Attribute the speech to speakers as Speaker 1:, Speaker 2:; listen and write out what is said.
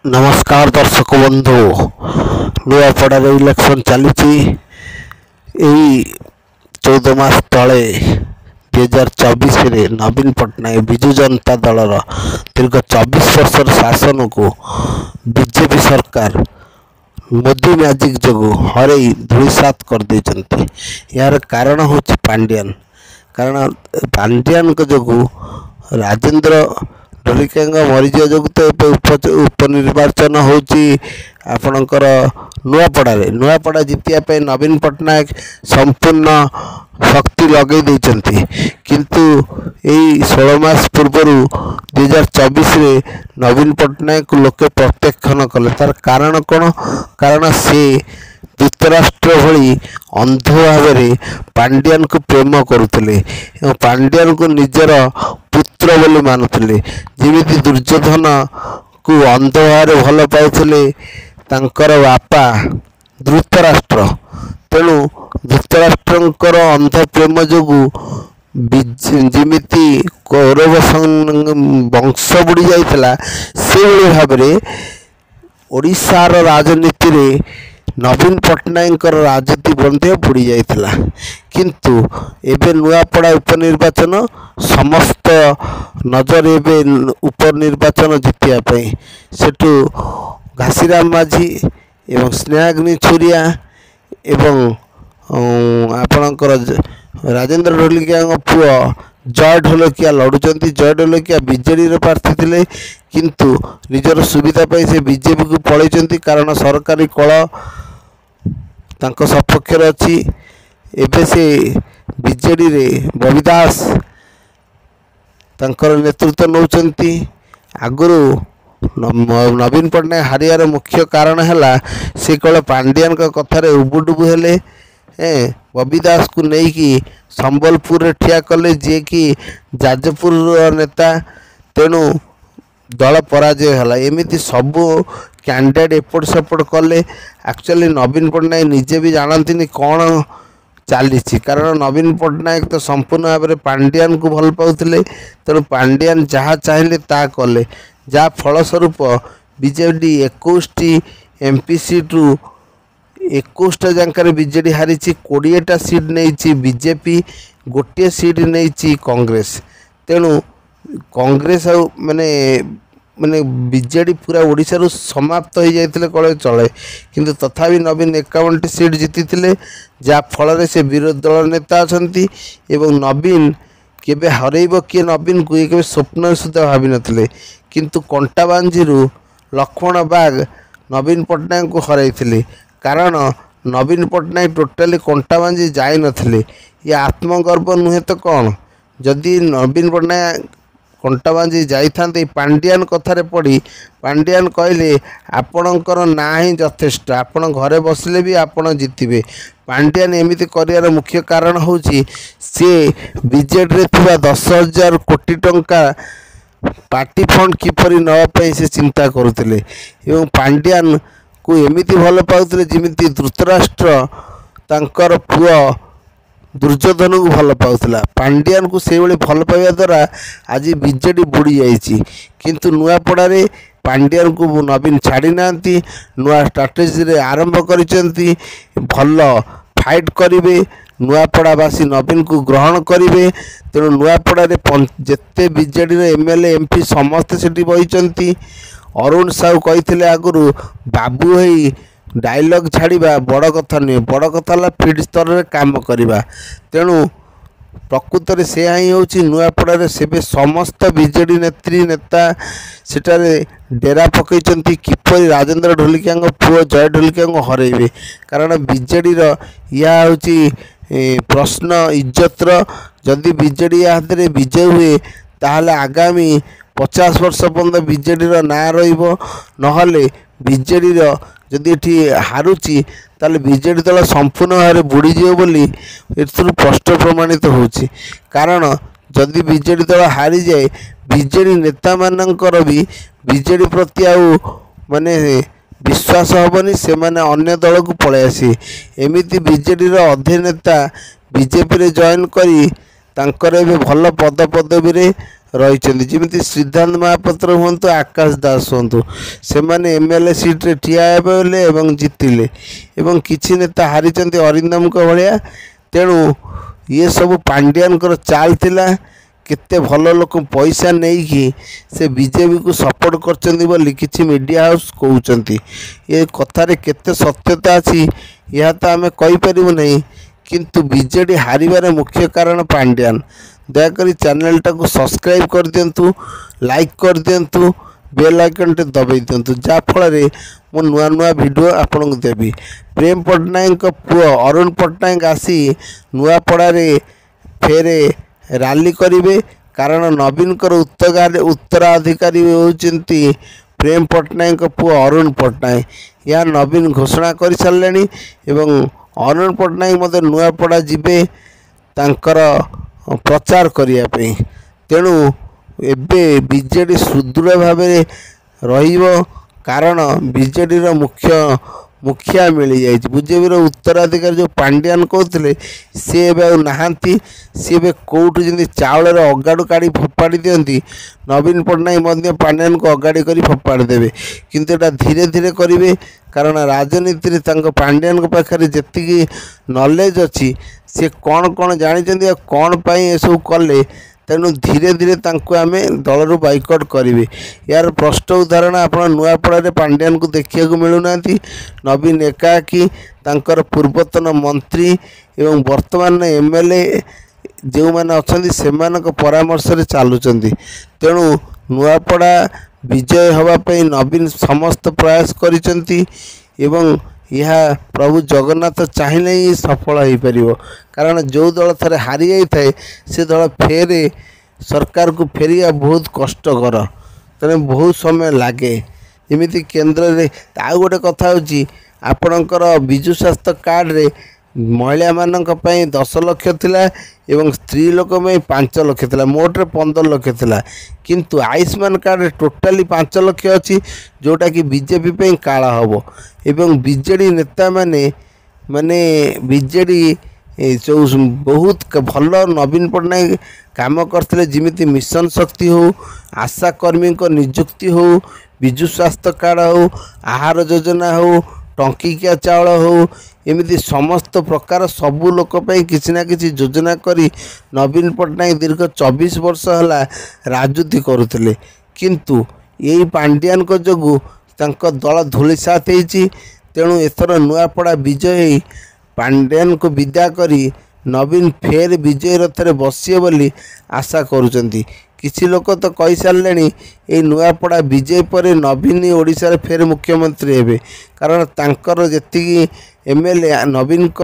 Speaker 1: नमस्कार दर्शक बंधु नुआपड़ार इलेक्शन चली 14 मास तले 2024 नवीन पट्टनायक विजु जनता दलर दीर्घ 24 वर्षर शासन को बीजेपी सरकार मोदी मैजिक जो हर धूलिसात कर देते। यार कारण हूँ पांड्यान कारण पांड्यान जो राजेंद्र ढोलिका मरीजा जो तो उपनिर्वाचन होपणकर नुआपड़ा जितिया नवीन पट्टनायक संपूर्ण शक्ति लगे किंतु यही 16 मास पूर्वर 2024 नवीन पट्टनायक लोके प्रत्याख्यान कले। तार कारण कौन? कारण से धृतराष्ट्र भली अंध भाव पांड्यान को प्रेम करुले, पांड्यान को निजर पुत्र बोली मानुले। जमी दुर्योधन को अंध भाव भल पाउले तांकर बापा धृतराष्ट्र, तेणु धृतराष्ट्रंकर अंध प्रेम जो जमीती कौरव वंश बुड़ी जाइला से भाव में ओडिशार राजनीति रे नवीन पट्टनायक राजनीति बंधे बुड़ी जाइला। किंतु एबे नुआपड़ा उपनिर्वाचन समस्त नजर एबे उपनिर्वाचन जितिया सेठू घासीराम माझी एवं स्नेहाग्नि छुरिया एवं आपणकर राजेंद्र ढोलिका पुओ जय ढोलकिया लड़ुंट। जय ढोलकिया बीजेडी प्रार्थी थे किंतु निजर सुविधा से बीजेपी को पलैंती कारण सरकारी कल सपक्ष अच्छी। एबे से बीजेडी रे बबी दास नेतृत्व नौकरी। आगुरी नवीन पट्टनायक हारियार मुख्य कारण है से केवल पांड्यान कथार उबुडुबु हेले बबी दास को लेकिन संबलपुर ठिया कले जे कि जाजपुर नेता, तेणु दल पराजय है। एमती सबू कैंडिडेट एपट सेपट कले। एक्चुअली नवीन पट्टनायक निजे भी जानती कौन चली, कारण नवीन पट्टनायक तो संपूर्ण भाव में पांड्यान को भल पाउले, तेणु पांड्यान जहाँ चाहिए ता कले, जहाँ फलस्वरूप बीजेडी 21 एमपी सीट्रु 21 जाकर बीजेडी हारी 20टा सीट नहीं बीजेपी, गोटे सीट नहीं कांग्रेस। तेणु कांग्रेस माने माने बीजेडी पूरा ओडिशा रु समाप्त हो जाते कले चले, किंतु तथापि नवीन 51टी सीट जीति जहाँ फल से विरोधी दल नेता अच्छा एवं नवीन केबे हरइब किए नवीन को ये स्वप्न सुधा भावी नथिले। किंतु कंटाबांजी लक्ष्मण बाग नवीन पट्टनायक को हरई, कारण नवीन पट्टनायक टोटाली कंटाबांजी जाई नथिले। ये आत्मगर्व नुहे तो कौन? जदि नवीन पट्टनायक कंटाबांजी जाइथांते पांड्यान कथार पड़ी पांड्यान कहले आपणकर ना ही यथेष्ट, आपण घरे बसले भी आपण जितबे। पांड्यान एमिति करियार मुख्य कारण होची से बीजेडी रे थिबा 10,000 कोटी टंका पार्टी फंड किपरि नवाई से चिंता करुले एवं पांड्यान को एमिति भल पाउले जमिति धृतराष्ट्र तांकर पुओ दुर्योधन को भल पाउला। पांड्यान को से भल पाइबा द्वारा आज बीजेडी बुड़ी जाइए, किंतु नुआपड़ा रे पांड्यान को नवीन छाड़ी नांती, नुआ स्ट्राटेजी रे आरंभ करिसेंती, भल फाइट करिवे, नुआपड़ावासी नवीन को ग्रहण करेंगे। तेणु नुआपड़ा रे जेते बीजेडी रे एमएलए एमपी समस्ते सेठी बहिचंती। अरुण साहू कही आगुरी बाबू है डायलॉग छाड़ा बड़ कथा नुहे, बड़ कथा है फील्ड स्तर में काम करवा। तेणु प्रकृत में से ही हूँ नुआपड़ा से समस्त बीजेडी नेत्री नेता सेठारे डेरा पकईचंती किपरि राजेंद्र ढोलिका पुओ जय ढोलिका हरइबे। कारण बीजेडी या हूँ प्रश्न इज्जतर, जदि बीजेडी या हाथ में विजय हुए ताहले आगामी 50 वर्ष पर्यंत बीजेडी ना रहिबो, नहले बीजेडी जदि ये हारुची ताले बीजेडी दल संपूर्ण भाव में बुड़ीजीव बोली स्पष्ट प्रमाणित होची। कारण जदि बीजेडी दल हारी जाए बीजेडी नेता मानकर भी बीजेडी प्रति आउ माने विश्वास हेनी, से माने अन्य दल को पलि आसी। एमिति बीजेडी अधे नेता बीजेपी रे जॉइन करी तांकर एबे भल पद पदवी रे ରହିଛନ୍ତି। ଯେମିତି ଶ୍ରୀକାନ୍ତ ମହାପାତ୍ର ହୁଅନ୍ତୁ, ଆକାଶ ଦାସ ହୁଅନ୍ତୁ, ସେମାନେ ଏମଏଲଏ ସିଟ୍ରେ ଠିଆ ହେବେ ବୋଲେ ଏବଂ ଜିତିଲେ, ଏବଂ କିଛି ନେତା ହାରିଛନ୍ତି ଅରିନ୍ଦମଙ୍କ ଭଳିଆ। ତେଣୁ ଇଏ ସବୁ ପାଣ୍ଡିଆନଙ୍କର ଚାଲ ଥିଲା। କେତେ ଭଲ ଲୋକ ପଇସା ନେଇକି ସେ ବିଜେପିକୁ ସପୋର୍ଟ କରିଛନ୍ତି ବୋଲି କିଛି ମିଡ଼ିଆ ହାଉସ୍ କହୁଛନ୍ତି। ଏ କଥାରେ କେତେ ସତ୍ୟତା ଅଛି ଏହା ତ ଆମେ କହିପାରିବୁ ନାହିଁ, କିନ୍ତୁ ବିଜେଡ଼ି ହାରିବାର ମୁଖ୍ୟ କାରଣ ପାଣ୍ଡିଆନ। ଦୟାକରି ଚ୍ୟାନେଲଟାକୁ ସବସ୍କ୍ରାଇବ୍ କରିଦିଅନ୍ତୁ, ଲାଇକ୍ କରିଦିଅନ୍ତୁ, ବେଲ୍ ଆଇକନ୍ଟି ଦବାଇ ଦିଅନ୍ତୁ, ଯାହାଫଳରେ ମୁଁ ନୂଆ ନୂଆ ଭିଡ଼ିଓ ଆପଣଙ୍କୁ ଦେବି। ପ୍ରେମ ପଟ୍ଟନାୟକଙ୍କ ପୁଅ ଅରୁଣ ପଟ୍ଟନାୟକ ଆସି ନୂଆପଡ଼ାରେ ଫେରେ ରାଲି କରିବେ, କାରଣ ନବୀନଙ୍କର ଉତ୍ତରାଧିକାରୀ ହେଉଛନ୍ତି ପ୍ରେମ ପଟ୍ଟନାୟକଙ୍କ ପୁଅ ଅରୁଣ ପଟ୍ଟନାୟକ। ଏହା ନବୀନ ଘୋଷଣା କରିସାରିଲେଣି ଏବଂ ଅରୁଣ ପଟ୍ଟନାୟକ ମଧ୍ୟ ନୂଆପଡ଼ା ଯିବେ ତାଙ୍କର ପ୍ରଚାର କରିବା ପାଇଁ। ତେଣୁ ଏବେ ବିଜେଡ଼ି ସୁଦୃଢ଼ ଭାବରେ ରହିବ, କାରଣ ବିଜେଡ଼ିର ମୁଖିଆ ମିଳିଯାଇଛି। ବିଜେପିର ଉତ୍ତରାଧିକାରୀ ଯେଉଁ ପାଣ୍ଡିଆନ କହୁଥିଲେ ସିଏ ଏବେ ଆଉ ନାହାନ୍ତି। ସିଏ ଏବେ କେଉଁଠୁ ଯେମିତି ଚାଉଳର ଅଗାଡ଼ୁ କାଢ଼ି ଫୋପାଡ଼ି ଦିଅନ୍ତି, ନବୀନ ପଟ୍ଟନାୟକ ମଧ୍ୟ ପାଣ୍ଡିଆନକୁ ଅଗାଡ଼ି କରି ଫୋପାଡ଼ି ଦେବେ। କିନ୍ତୁ ଏଇଟା ଧୀରେ ଧୀରେ କରିବେ, କାରଣ ରାଜନୀତିରେ ତାଙ୍କ ପାଣ୍ଡିଆନଙ୍କ ପାଖରେ ଯେତିକି ନଲେଜ ଅଛି, ସେ କ'ଣ କ'ଣ ଜାଣିଛନ୍ତି ଆଉ କ'ଣ ପାଇଁ ଏସବୁ କଲେ। ତେଣୁ ଧୀରେ ଧୀରେ ତାଙ୍କୁ ଆମେ ଦଳରୁ ବାଇକଟ୍ କରିବେ। ଏହାର ସ୍ପଷ୍ଟ ଉଦାହରଣ ଆପଣ ନୂଆପଡ଼ାରେ ପାଣ୍ଡିଆନକୁ ଦେଖିବାକୁ ମିଳୁନାହାନ୍ତି। ନବୀନ ଏକାକୀ ତାଙ୍କର ପୂର୍ବତନ ମନ୍ତ୍ରୀ ଏବଂ ବର୍ତ୍ତମାନ ଏମଏଲଏ ଯେଉଁମାନେ ଅଛନ୍ତି ସେମାନଙ୍କ ପରାମର୍ଶରେ ଚାଲୁଛନ୍ତି। ତେଣୁ ନୂଆପଡ଼ା ବିଜୟ ହେବା ପାଇଁ ନବୀନ ସମସ୍ତ ପ୍ରୟାସ କରିଛନ୍ତି ଏବଂ ଏହା ପ୍ରଭୁ ଜଗନ୍ନାଥ ଚାହିଁଲେ ହିଁ ସଫଳ ହୋଇପାରିବ। କାରଣ ଯେଉଁ ଦଳ ଥରେ ହାରିଯାଇଥାଏ ସେ ଦଳ ଫେରେ ସରକାରକୁ ଫେରିବା ବହୁତ କଷ୍ଟକର, ତେଣୁ ବହୁତ ସମୟ ଲାଗେ। ଯେମିତି କେନ୍ଦ୍ରରେ ଆଉ ଗୋଟେ କଥା ହେଉଛି, ଆପଣଙ୍କର ବିଜୁ ସ୍ୱାସ୍ଥ୍ୟ କାର୍ଡ଼ରେ ମହିଳାମାନଙ୍କ ପାଇଁ 10 ଲକ୍ଷ ଥିଲା ଏବଂ ସ୍ତ୍ରୀ ଲୋକ ପାଇଁ 5 ଲକ୍ଷ ଥିଲା, ମୋଟରେ 15 ଲକ୍ଷ ଥିଲା। କିନ୍ତୁ ଆୟୁଷ୍ମାନ କାର୍ଡ଼ରେ ଟୋଟାଲି 5 ଲକ୍ଷ ଅଛି, ଯେଉଁଟାକି ବିଜେପି ପାଇଁ କାଳ ହେବ। ଏବଂ ବିଜେଡ଼ି ନେତାମାନେ ବିଜେଡ଼ି ଯେଉଁ ବହୁତ ଭଲ ନବୀନ ପଟ୍ଟନାୟକ କାମ କରିଥିଲେ, ଯେମିତି ମିଶନ ଶକ୍ତି ହେଉ, ଆଶା କର୍ମୀଙ୍କ ନିଯୁକ୍ତି ହେଉ, ବିଜୁ ସ୍ୱାସ୍ଥ୍ୟ କାର୍ଡ଼ ହେଉ, ଆହାର ଯୋଜନା ହେଉ, ଟଙ୍କିକିଆ ଚାଉଳ ହେଉ, ଏମିତି ସମସ୍ତ ପ୍ରକାର ସବୁ ଲୋକ ପାଇଁ କିଛି ନା କିଛି ଯୋଜନା କରି ନବୀନ ପଟ୍ଟନାୟକ ଦୀର୍ଘ 24 ବର୍ଷ ହେଲା ରାଜୁତି କରୁଥିଲେ। କିନ୍ତୁ ଏଇ ପାଣ୍ଡିଆନଙ୍କ ଯୋଗୁଁ ତାଙ୍କ ଦଳ ଧୂଳିସାତ ହେଇଛି। ତେଣୁ ଏଥର ନୂଆପଡ଼ା ବିଜୟ ହେଇ ପାଣ୍ଡିଆନକୁ ବିଦା କରି ନବୀନ ଫେର ବିଜୟ ରଥରେ ବସିବେ ବୋଲି ଆଶା କରୁଛନ୍ତି। କିଛି ଲୋକ ତ କହିସାରିଲେଣି ଏଇ ନୂଆପଡ଼ା ବିଜୟ ପରେ ନବୀନ ଓଡ଼ିଶାରେ ଫେର ମୁଖ୍ୟମନ୍ତ୍ରୀ ହେବେ, କାରଣ ତାଙ୍କର ଯେତିକି ଏମଏଲଏ ନବୀନଙ୍କ